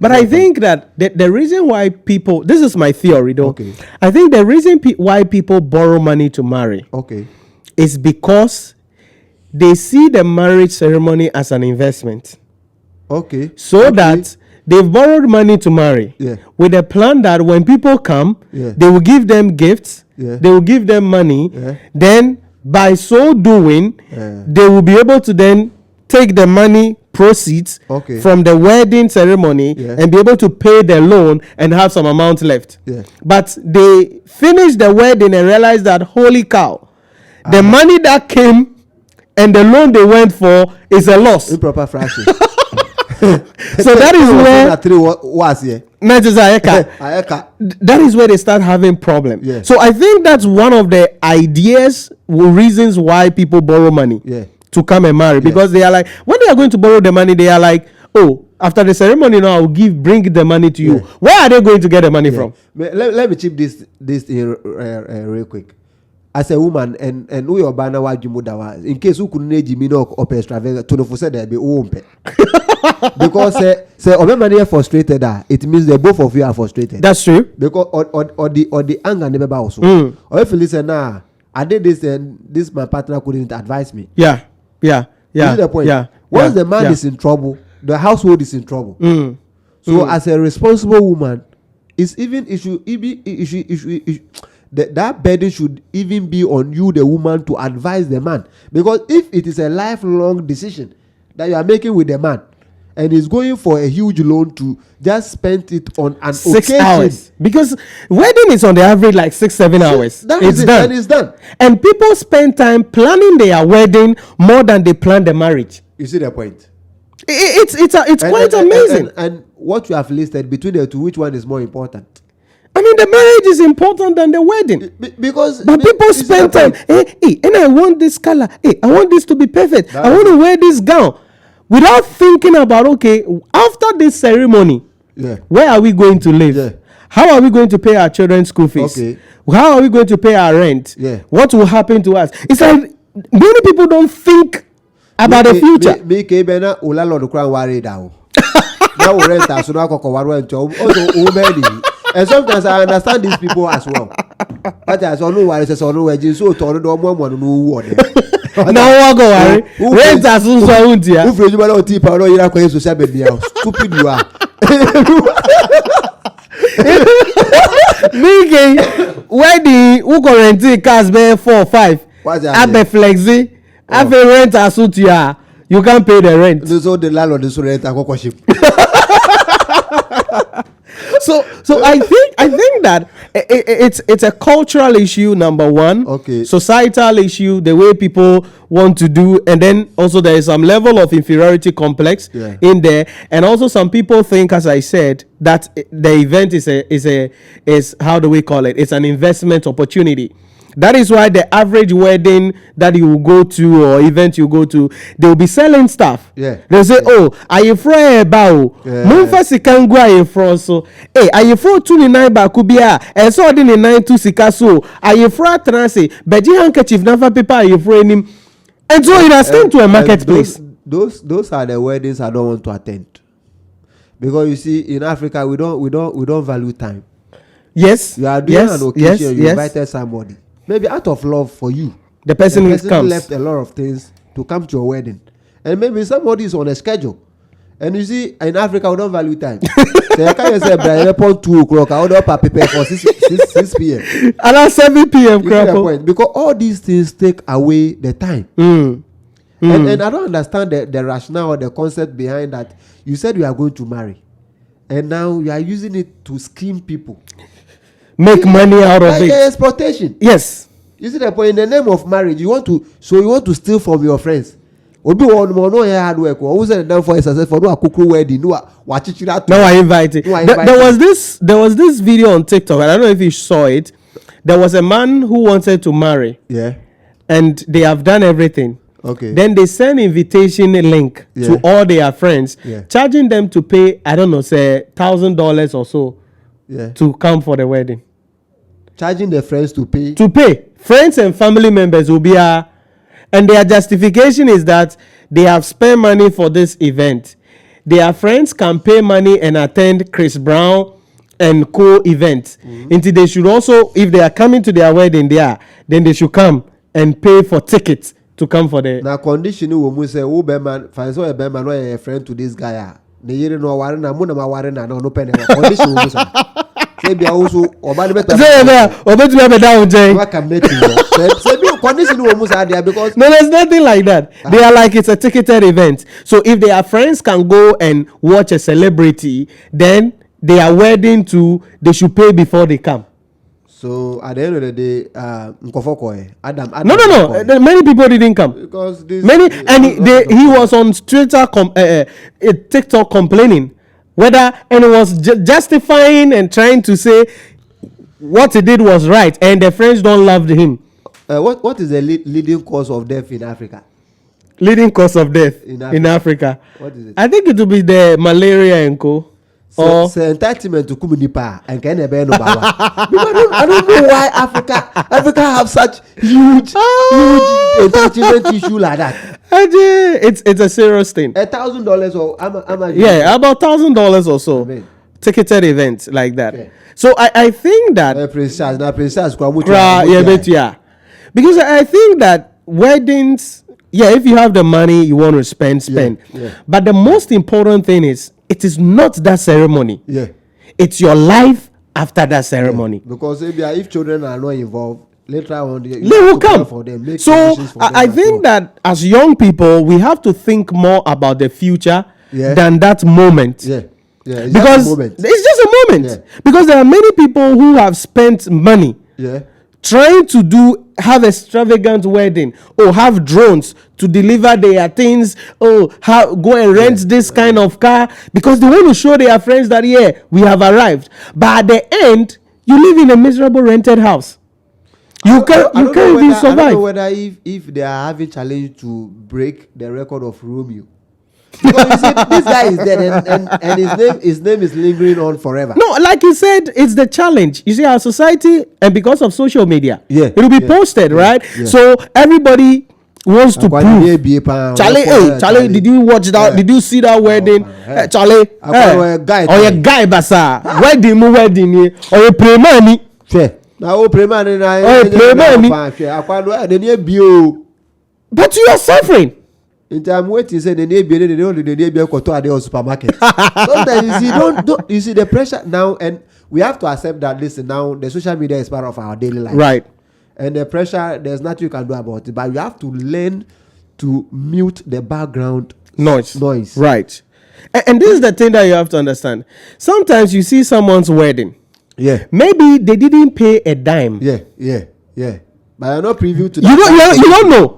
But I think that the reason why people, this is my theory though. Okay. I think the reason why people borrow money to marry is because they see the marriage ceremony as an investment. So that they've borrowed money to marry with a plan that when people come, they will give them gifts, they will give them money. Then by so doing, they will be able to then take the money proceeds from the wedding ceremony and be able to pay the loan and have some amount left. But they finish the wedding and realize that, holy cow, the money that came and the loan they went for is a loss. Improper fraction. So that is where that is where they start having problems. So I think that's one of the reasons why people borrow money to come and marry, because they are like, when they are going to borrow the money, they are like, oh, after the ceremony now I'll bring the money to you. Where are they going to get the money from? Let me chip this real quick. As a woman, and we are banner wajumudawa. In case you couldn't need me no up extravagant, to no said there be open. Because say money frustrated, it means that both of you are frustrated. That's true. Because or the anger never also. Or if you listen now, I did this and this my partner couldn't advise me. Yeah. You see the point? Once the man is in trouble, the household is in trouble. So as a responsible woman, it's even issue that burden should even be on you, the woman, to advise the man. Because if it is a lifelong decision that you are making with the man, and he's going for a huge loan to just spend it on an 6 occasion. hours. Because wedding is on the average like 6-7 hours. It's done. And it's done. And people spend time planning their wedding more than they plan the marriage. You see the point? It's quite amazing. And what you have listed between the two, which one is more important? I mean, the marriage is important than the wedding. But people spend time. And I want this color. I want this to be perfect. I want to wear this gown. Without thinking about, okay, after this ceremony, where are we going to live? How are we going to pay our children's school fees? How are we going to pay our rent? What will happen to us? It's like many people don't think about the future. And sometimes I understand these people as well. But as all who are so no way, so told no one who now go worry. Rent as soon as you who you know tip or you are going to say stupid you are. Me wedding who guarantee cars be 4 or 5. Have a flexi, have a rent as soon you can't pay the rent. So the landlord is rent a cocoship. So I think that it's a cultural issue, number one. Societal issue, the way people want to do, and then also there is some level of inferiority complex in there, and also some people think, as I said, that the event is how do we call it? It's an investment opportunity. That is why the average wedding that you go to or event you go to, they will be selling stuff. They'll say, oh, are you from a bow? Mumfasi can go a you from so. Hey, are you from 29 bakubia? And so in 9 to Sikaso. Are you from transit? Beji handkerchief never paper are you from him? And so it has come to a marketplace. Those are the weddings I don't want to attend. Because you see, in Africa we don't value time. Yes. You are doing an occasion, you invited somebody. Maybe out of love for you, the person left a lot of things to come to your wedding, and maybe somebody is on a schedule, and you see in Africa we don't value time. So you can't say, "Brian, upon 2 o'clock, I order prepare for 6 p.m. and at 7 p.m. Because all these things take away the time. And I don't understand the rationale or the concept behind that. You said you are going to marry, and now you are using it to scheme people. Make money out of it. Exploitation. Yes. You see the point. In the name of marriage, you want to steal from your friends. Obi one more no hard work. Who's the name for a successful no akuku wedding? No, watch it. Now I invited. There was this video on TikTok. I don't know if you saw it. There was a man who wanted to marry. And they have done everything. Then they send invitation link to all their friends, charging them to pay, I don't know, say $1,000 or so to come for the wedding. Charging the friends to pay? To pay. Friends and family members will be and their justification is that they have spent money for this event. their friends can pay money and attend Chris Brown and co events. Until they should also, if they are coming to their wedding there, then they should come and pay for tickets to come for the. Now condition we say, oh Beman, find so a Beman or a friend to this guy. The year no warren, na warren, and no penny. Condition we say. Maybe also or bad better. Or better be down, Jay. Condition we are there because no, there's nothing like that. They are like it's a ticketed event. So if their friends can go and watch a celebrity, then they are wedding to they should pay before they come. So at the end of the day, Adam no. Many people didn't come because this he was on Twitter, TikTok complaining whether and he was justifying and trying to say what he did was right, and the friends don't love him. What is the leading cause of death in Africa? Leading cause of death in Africa. What is it? I think it will be the malaria and co. So entitlement to Kumunipa and can be no baba. I don't know why Africa have such huge entitlement issue like that. It's a serious thing. $1,000 or yeah, about $1,000 or so. Amen. Ticketed events like that. Okay. So I think that because I think that weddings, if you have the money you want to spend. Yeah. But the most important thing is it is not that ceremony. Yeah. It's your life after that ceremony. Yeah. Because if children are not involved, later on they will come for them. So I think that as young people, we have to think more about the future than that moment. Yeah. It's because it's just a moment. Yeah. Because there are many people who have spent money trying to have extravagant wedding or have drones to deliver their things go and rent this kind of car because they want to show their friends that we have arrived, but at the end you live in a miserable rented house. You can't even survive. I don't know whether if they are having challenge to break the record of Romeo. Because you see, this guy is dead and his name is lingering on forever. No, like you said, it's the challenge. You see, our society, and because of social media, it will be posted, right? Yeah. So everybody wants to prove. Charlie, did you watch that? Did you see that wedding? Charlie, guy basa wedding or a pre-money. Now pre-money but you are suffering. In time waiting, say the neighbor go to the supermarket. Sometimes you see the pressure now, and we have to accept that. Listen, now the social media is part of our daily life, right? And the pressure, there's nothing you can do about it. But you have to learn to mute the background noise, right? And this is the thing that you have to understand. Sometimes you see someone's wedding, maybe they didn't pay a dime, but I'm not privy to that. You don't know.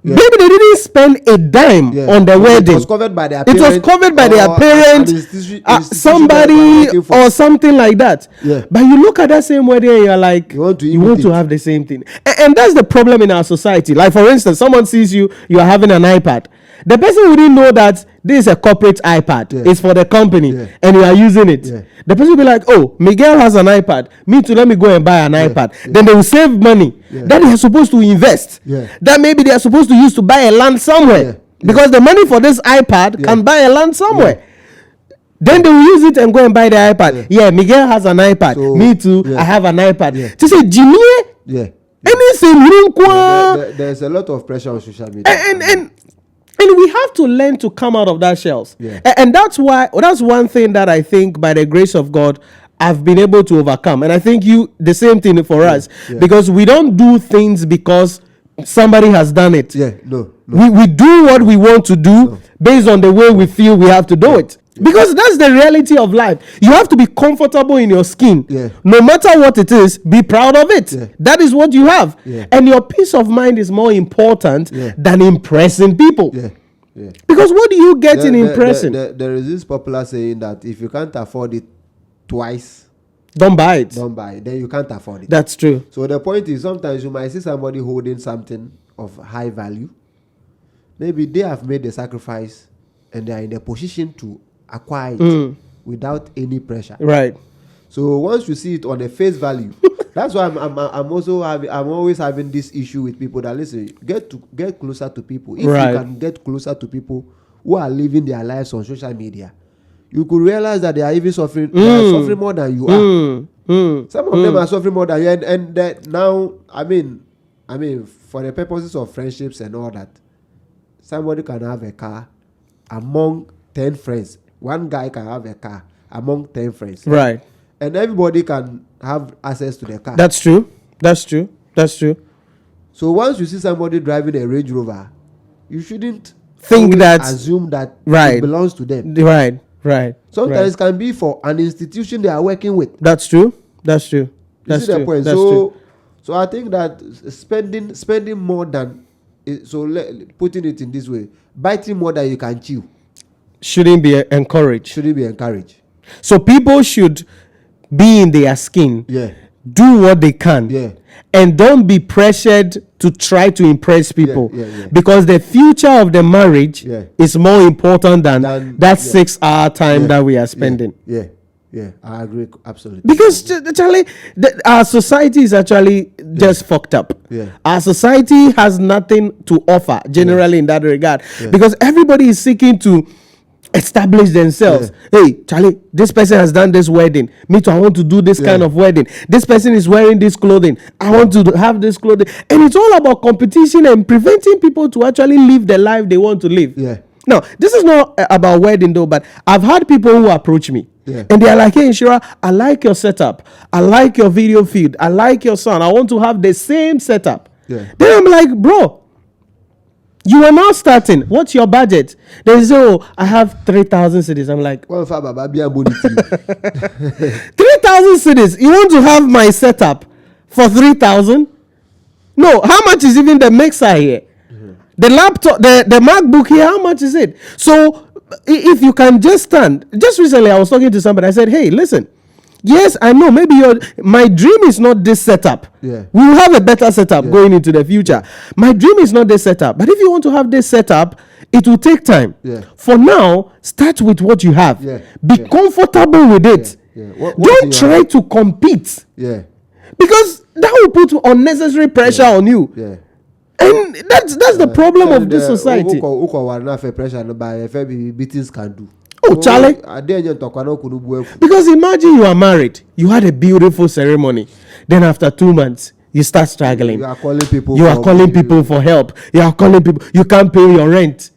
Yeah. Maybe they didn't spend a dime on the wedding. It was covered by their parents. Somebody or something like that. Yeah. But you look at that same wedding and you're like, you want to have the same thing. And that's the problem in our society. Like, for instance, someone sees you are having an iPad. The person wouldn't know that this is a corporate iPad. Yeah. It's for the company and you are using it. Yeah. The person will be like, oh, Miguel has an iPad. Me too, let me go and buy an iPad. Yeah. Then they will save money that they are supposed to invest. Yeah. That maybe they are supposed to use to buy a land somewhere. Yeah. Because the money for this iPad can buy a land somewhere. Yeah. Then they will use it and go and buy the iPad. Yeah, Miguel has an iPad. So, me too, I have an iPad. Yeah. To say, Jimmy, anything, there's a lot of pressure on social media. And we have to learn to come out of that shells. Yeah. And that's one thing that I think by the grace of God, I've been able to overcome. And I think the same thing for us. Yeah. Because we don't do things because somebody has done it. Yeah, no. We do what we want to do based on the way we feel we have to do it. Because that's the reality of life. You have to be comfortable in your skin. Yeah. No matter what it is, be proud of it. Yeah. That is what you have. Yeah. And your peace of mind is more important than impressing people. Yeah. Yeah. Because what do you get in impressing? There is this popular saying that if you can't afford it twice, don't buy it. Then you can't afford it. That's true. So the point is, sometimes you might see somebody holding something of high value. Maybe they have made the sacrifice and they are in a position to acquire it without any pressure. Right. So once you see it on a face value, that's why I'm always having this issue with people that listen, get closer to people. If you can get closer to people who are living their lives on social media, you could realize that they are even suffering. They are suffering more than you are. Some of them are suffering more than you, and that now, I mean, for the purposes of friendships and all that, somebody can have a car among 10 friends. One guy can have a car among 10 friends. Right. And everybody can have access to the car. That's true. So once you see somebody driving a Range Rover, you shouldn't assume that it belongs to them. Right. Sometimes it can be for an institution they are working with. That's true. You see the point? So I think that spending more than, putting it in this way, biting more than you can chew shouldn't be encouraged. So people should be in their skin. Yeah. Do what they can. Yeah. And don't be pressured to try to impress people. Yeah. Because the future of the marriage is more important than that 6-hour time that we are spending. Yeah, I agree absolutely. Because actually, our society is actually just fucked up. Yeah. Our society has nothing to offer generally in that regard. Because everybody is seeking to establish themselves. Hey, Charlie, this person has done this wedding. Me too, I want to do this kind of wedding. This person is wearing this clothing. I want to have this clothing. And it's all about competition and preventing people to actually live the life they want to live. Yeah. Now, this is not about wedding though, but I've had people who approach me. Yeah. And they are like, hey, Nhyira, I like your setup. I like your video feed. I like your sound. I want to have the same setup. Yeah. Then I'm like, bro, you are now starting. What's your budget? They say, oh, I have 3,000 cities. I'm like, 3,000 cities. You want to have my setup for 3,000? No, how much is even the mixer here? The laptop, the MacBook here, how much is it? So if you can just stand. Just recently I was talking to somebody. I said, hey, listen. Yes, I know. Maybe my dream is not this setup. Yeah. We will have a better setup going into the future. My dream is not this setup. But if you want to have this setup, it will take time. Yeah. For now, start with what you have. Yeah. Be comfortable with it. Don't try to compete. Yeah. Because that will put unnecessary pressure on you. Yeah. And that's the problem of this society. Can do. Oh, Charlie. Because imagine you are married, you had a beautiful ceremony, then after 2 months, you start struggling. You are calling people. You are calling people for help. You are calling people. You can't pay your rent.